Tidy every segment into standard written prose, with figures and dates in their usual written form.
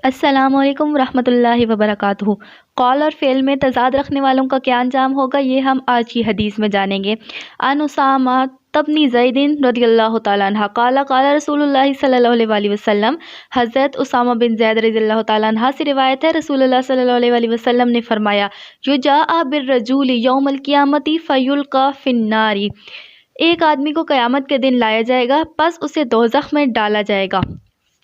السلام علیکم ورحمۃ اللہ وبرکاتہ۔ قول اور فعل میں تضاد رکھنے والوں کا کیا انجام ہوگا، یہ ہم آج کی حدیث میں جانیں گے۔ عن اسامہ بن زید رضی اللہ تعالیٰ عنہ قال قال رسول اللہ صلی اللہ علیہ وسلم، حضرت اسامہ بن زید رضی اللہ تعالیٰ عنہ سے روایت ہے، رسول اللہ صلی اللہ علیہ وسلم نے فرمایا، یجاء بالرجل یوم القیامۃ فیلقی فی النار، ایک آدمی کو قیامت کے دن لایا جائے گا، پس اسے دوزخ میں ڈالا جائے گا۔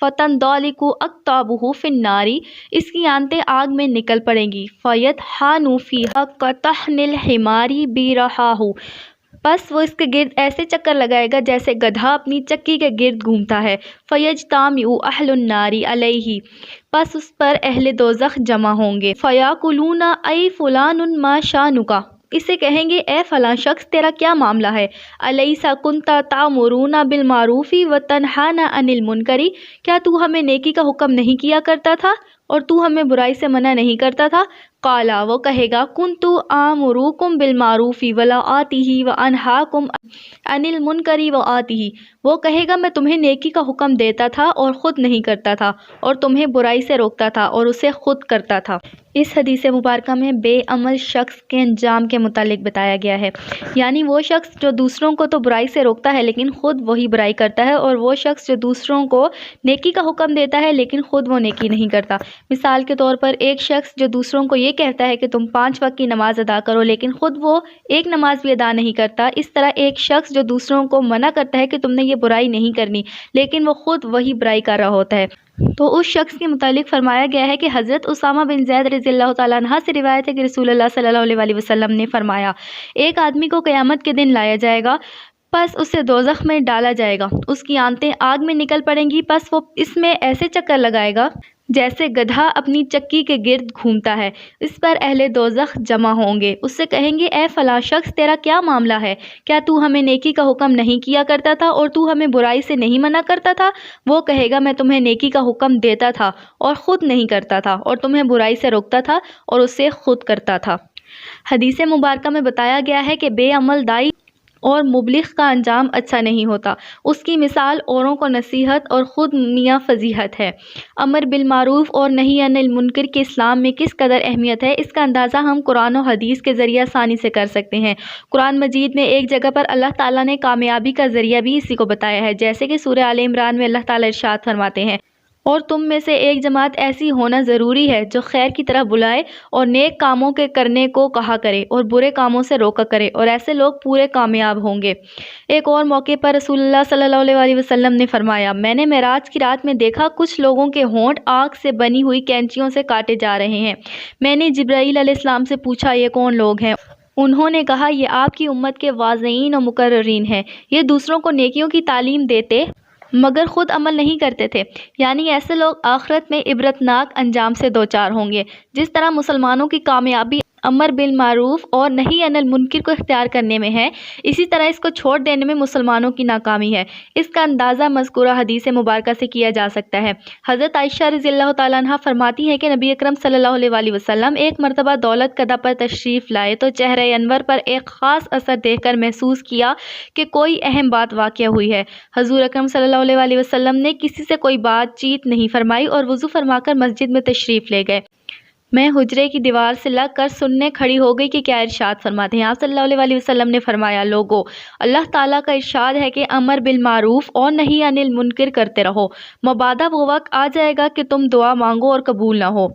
فتندلق اقطابہ فی النار، اس کی آنتیں آگ میں نکل پڑیں گی۔ فیطحن فیہا کطحن الحمار بیرہاہ، پس وہ اس کے گرد ایسے چکر لگائے گا جیسے گدھا اپنی چکی کے گرد گھومتا ہے۔ فیجتمع اہل النار علیہ، پس اس پر اہل دوزخ جمع ہوں گے۔ فیقولون ای فلان ما شانک، اسے کہیں گے اے فلاں شخص تیرا کیا معاملہ ہے۔ الیس کنت تأمرون بالمعروف وتنہانا عن المنکر، کیا تو ہمیں نیکی کا حکم نہیں کیا کرتا تھا اور تو ہمیں برائی سے منع نہیں کرتا تھا؟ قالا، وہ کہے گا کنت آمرکم بالمعروف ولا آتیہ وانہاکم عن المنکر وآتیہ، وہ کہے گا میں تمہیں نیکی کا حکم دیتا تھا اور خود نہیں کرتا تھا، اور تمہیں برائی سے روکتا تھا اور اسے خود کرتا تھا۔ اس حدیث مبارکہ میں بے عمل شخص کے انجام کے متعلق بتایا گیا ہے، یعنی وہ شخص جو دوسروں کو تو برائی سے روکتا ہے لیکن خود وہی برائی کرتا ہے، اور وہ شخص جو دوسروں کو نیکی کا حکم دیتا ہے لیکن خود وہ نیکی نہیں کرتا۔ مثال کے طور پر ایک شخص جو دوسروں کو یہ کہتا ہے کہ تم 5 وقت کی نماز ادا کرو لیکن خود وہ ایک نماز بھی ادا نہیں کرتا، اس طرح ایک شخص جو دوسروں کو منع کرتا ہے کہ تم نے یہ برائی نہیں کرنی لیکن وہ خود وہی برائی کر رہا ہوتا ہے۔ تو اس شخص کے متعلق فرمایا گیا ہے کہ حضرت اسامہ بن زید رضی اللہ تعالیٰ عنہ سے روایت ہے کہ رسول اللہ صلی اللہ علیہ وسلم نے فرمایا، ایک آدمی کو قیامت کے دن لایا جائے گا، پس اسے دوزخ میں ڈالا جائے گا، اس کی آنتیں آگ میں نکل پڑیں گی، پس وہ اس میں ایسے چکر لگائے گا جیسے گدھا اپنی چکی کے گرد گھومتا ہے۔ اس پر اہل دوزخ جمع ہوں گے، اس سے کہیں گے اے فلاں شخص تیرا کیا معاملہ ہے، کیا تو ہمیں نیکی کا حکم نہیں کیا کرتا تھا اور تو ہمیں برائی سے نہیں منع کرتا تھا؟ وہ کہے گا میں تمہیں نیکی کا حکم دیتا تھا اور خود نہیں کرتا تھا، اور تمہیں برائی سے روکتا تھا اور اسے خود کرتا تھا۔ حدیث مبارکہ میں بتایا گیا ہے کہ بے عمل داعی اور مبلغ کا انجام اچھا نہیں ہوتا، اس کی مثال اوروں کو نصیحت اور خود میاں فضیحت ہے۔ امر بالمعروف اور نہی عن المنکر کی اسلام میں کس قدر اہمیت ہے، اس کا اندازہ ہم قرآن و حدیث کے ذریعہ آسانی سے کر سکتے ہیں۔ قرآن مجید میں ایک جگہ پر اللہ تعالیٰ نے کامیابی کا ذریعہ بھی اسی کو بتایا ہے، جیسے کہ سورہ آل عمران میں اللہ تعالیٰ ارشاد فرماتے ہیں، اور تم میں سے ایک جماعت ایسی ہونا ضروری ہے جو خیر کی طرف بلائے اور نیک کاموں کے کرنے کو کہا کرے اور برے کاموں سے روکا کرے، اور ایسے لوگ پورے کامیاب ہوں گے۔ ایک اور موقع پر رسول اللہ صلی اللہ علیہ وسلم نے فرمایا، میں نے معراج کی رات میں دیکھا کچھ لوگوں کے ہونٹ آگ سے بنی ہوئی کینچیوں سے کاٹے جا رہے ہیں۔ میں نے جبرائیل علیہ السلام سے پوچھا یہ کون لوگ ہیں؟ انہوں نے کہا یہ آپ کی امت کے واعظین و مقررین ہیں، یہ دوسروں کو نیکیوں کی تعلیم دیتے مگر خود عمل نہیں کرتے تھے، یعنی ایسے لوگ آخرت میں عبرتناک انجام سے دوچار ہوں گے۔ جس طرح مسلمانوں کی کامیابی امر بالمعروف اور نہی عن المنکر کو اختیار کرنے میں ہے، اسی طرح اس کو چھوڑ دینے میں مسلمانوں کی ناکامی ہے۔ اس کا اندازہ مذکورہ حدیث مبارکہ سے کیا جا سکتا ہے۔ حضرت عائشہ رضی اللہ تعالیٰ عنہ فرماتی ہیں کہ نبی اکرم صلی اللہ علیہ وسلم ایک مرتبہ دولت قدہ پر تشریف لائے تو چہرہ انور پر ایک خاص اثر دیکھ کر محسوس کیا کہ کوئی اہم بات واقع ہوئی ہے۔ حضور اکرم صلی اللہ علیہ وسلم نے کسی سے کوئی بات چیت نہیں فرمائی اور وضو فرما کر مسجد میں تشریف لے گئے۔ میں حجرے کی دیوار سے لگ کر سننے کھڑی ہو گئی کہ کیا ارشاد فرماتے ہیں۔ آپ صلی اللہ علیہ وسلم نے فرمایا، لوگو، اللہ تعالیٰ کا ارشاد ہے کہ امر بالمعروف اور نہی عن المنکر کرتے رہو، مبادا وہ وقت آ جائے گا کہ تم دعا مانگو اور قبول نہ ہو،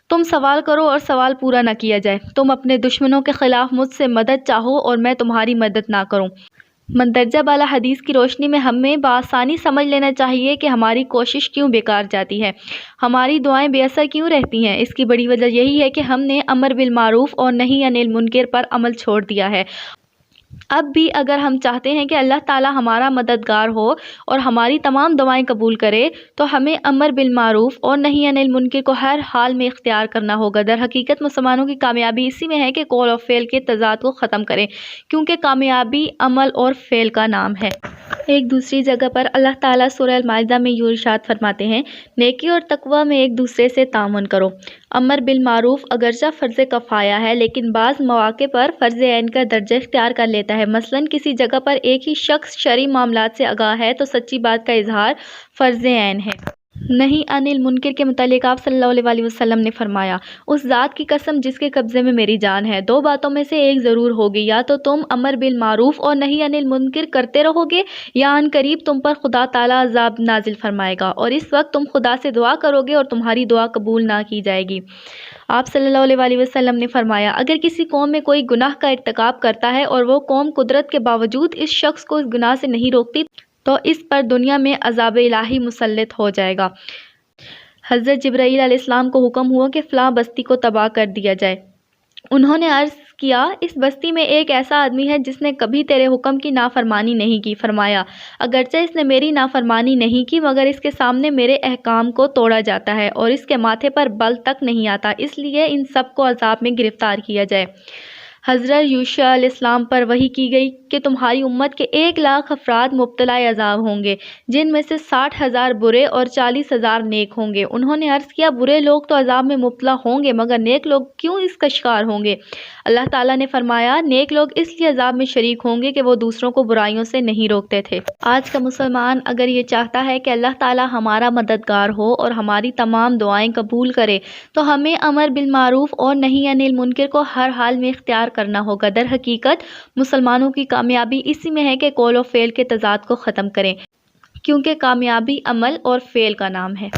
تم سوال کرو اور سوال پورا نہ کیا جائے، تم اپنے دشمنوں کے خلاف مجھ سے مدد چاہو اور میں تمہاری مدد نہ کروں۔ مندرجہ بالا حدیث کی روشنی میں ہمیں بآسانی سمجھ لینا چاہیے کہ ہماری کوشش کیوں بیکار جاتی ہے، ہماری دعائیں بے اثر کیوں رہتی ہیں۔ اس کی بڑی وجہ یہی ہے کہ ہم نے امر بالمعروف اور نہی عن المنکر پر عمل چھوڑ دیا ہے۔ اب بھی اگر ہم چاہتے ہیں کہ اللہ تعالیٰ ہمارا مددگار ہو اور ہماری تمام دعائیں قبول کرے تو ہمیں امر بالمعروف اور نہی عن المنکر کو ہر حال میں اختیار کرنا ہوگا۔ در حقیقت مسلمانوں کی کامیابی اسی میں ہے کہ قول اور فعل کے تضاد کو ختم کریں، کیونکہ کامیابی عمل اور فعل کا نام ہے۔ ایک دوسری جگہ پر اللہ تعالیٰ سورہ المائدہ میں یوں ارشاد فرماتے ہیں، نیکی اور تقوی میں ایک دوسرے سے تعاون کرو۔ امر بالمعروف اگرچہ فرض کفایہ ہے لیکن بعض مواقع پر فرض عین کا درجہ اختیار کر لیتا ہے۔ مثلاً کسی جگہ پر ایک ہی شخص شرعی معاملات سے آگاہ ہے تو سچی بات کا اظہار فرض عین ہے۔ نہیں انل منکر کے متعلق آپ صلی اللہ علیہ وسلم نے فرمایا، اس ذات کی قسم جس کے قبضے میں میری جان ہے، دو باتوں میں سے ایک ضرور ہوگی، یا تو تم امر بالمعروف اور نہی انل منکر کرتے رہو گے، یا ان قریب تم پر خدا تعالیٰ عذاب نازل فرمائے گا، اور اس وقت تم خدا سے دعا کرو گے اور تمہاری دعا قبول نہ کی جائے گی۔ آپ صلی اللہ علیہ وسلم نے فرمایا، اگر کسی قوم میں کوئی گناہ کا ارتکاب کرتا ہے اور وہ قوم قدرت کے باوجود اس شخص کو اس گناہ سے نہیں روکتی تو اس پر دنیا میں عذاب الہی مسلط ہو جائے گا۔ حضرت جبرائیل علیہ السلام کو حکم ہوا کہ فلاں بستی کو تباہ کر دیا جائے۔ انہوں نے عرض کیا، اس بستی میں ایک ایسا آدمی ہے جس نے کبھی تیرے حکم کی نافرمانی نہیں کی۔ فرمایا، اگرچہ اس نے میری نافرمانی نہیں کی مگر اس کے سامنے میرے احکام کو توڑا جاتا ہے اور اس کے ماتھے پر بل تک نہیں آتا، اس لیے ان سب کو عذاب میں گرفتار کیا جائے۔ حضرت یوشع علیہ السلام پر وحی کی گئی کہ تمہاری امت کے 1,00,000 افراد مبتلا عذاب ہوں گے، جن میں سے 60,000 برے اور 40,000 نیک ہوں گے۔ انہوں نے عرض کیا، برے لوگ تو عذاب میں مبتلا ہوں گے مگر نیک لوگ کیوں اس کا شکار ہوں گے؟ اللہ تعالیٰ نے فرمایا، نیک لوگ اس لیے عذاب میں شریک ہوں گے کہ وہ دوسروں کو برائیوں سے نہیں روکتے تھے۔ آج کا مسلمان اگر یہ چاہتا ہے کہ اللہ تعالیٰ ہمارا مددگار ہو اور ہماری تمام دعائیں قبول کرے تو ہمیں امر بالمعروف اور نہی عن المنکر کو ہر حال میں اختیار کرنا ہوگا۔ در حقیقت مسلمانوں کی کامیابی اسی میں ہے کہ قول و فعل کے تضاد کو ختم کریں، کیونکہ کامیابی عمل اور فعل کا نام ہے۔